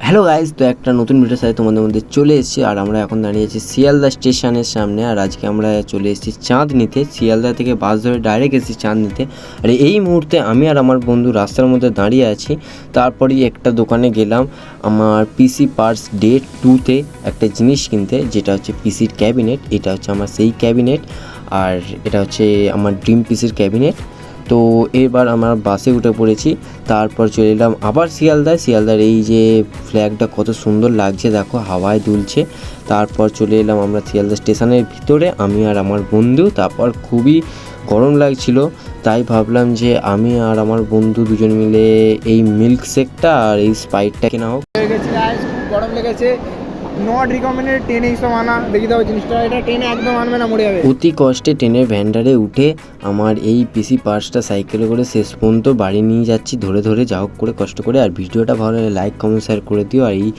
Hello guys, তো একটা নতুন ভিডিওর সাথে তোমাদের মধ্যে চলে এসেছি। আর আমরা এখন দাঁড়িয়ে আছি শিয়ালদা স্টেশনের সামনে। আর আজকে আমরা চলে এসেছি চাঁদনিতে। শিয়ালদা থেকে বাস ধরে ডাইরেক্ট এসেছি চাঁদনিতে। আর এই মুহূর্তে আমি আর আমার বন্ধু রাস্তার মধ্যে দাঁড়িয়ে আছি। তারপরেই একটা দোকানে গেলাম আমার পিসি পার্টস ডে 2-তে একটা জিনিস কিনতে, যেটা হচ্ছে পিসির ক্যাবিনেট। এটা হচ্ছে আমার সেই ক্যাবিনেট, আর এটা হচ্ছে আমার ড্রিম পিসির ক্যাবিনেট। তো এবার আমার বাসে উঠে পড়েছি। তারপর চলে এলাম আবার শিয়ালদার এই যে ফ্ল্যাগটা কত সুন্দর লাগছে, দেখো হাওয়ায় দুলছে। তারপর চলে এলাম আমরা শিয়ালদা স্টেশনের ভিতরে, আমি আর আমার বন্ধু। তারপর খুবই গরম লাগছিল, তাই ভাবলাম যে আমি আর আমার বন্ধু দুজন মিলে এই মিল্কশেকটা আর এই স্প্রাইটটা কেনা হোক। গরম লেগেছে, নট রিকমেন্ডেড। টেনে এইসব আনা, দেখি দাও জিনিসটা, এটা টেনে একদম আনবে না, মরে যাবে। অতি কষ্টে ট্রেনের ভ্যান্ডারে উঠে আমার এই পিসি পার্সটা সাইকেলে করে শেষ পর্যন্ত বাড়ি নিয়ে যাচ্ছি, ধরে ধরে যা হোক করে কষ্ট করে। আর ভিডিওটা ভালো লাগলে লাইক কমেন্ট শেয়ার করে দিও। আর এই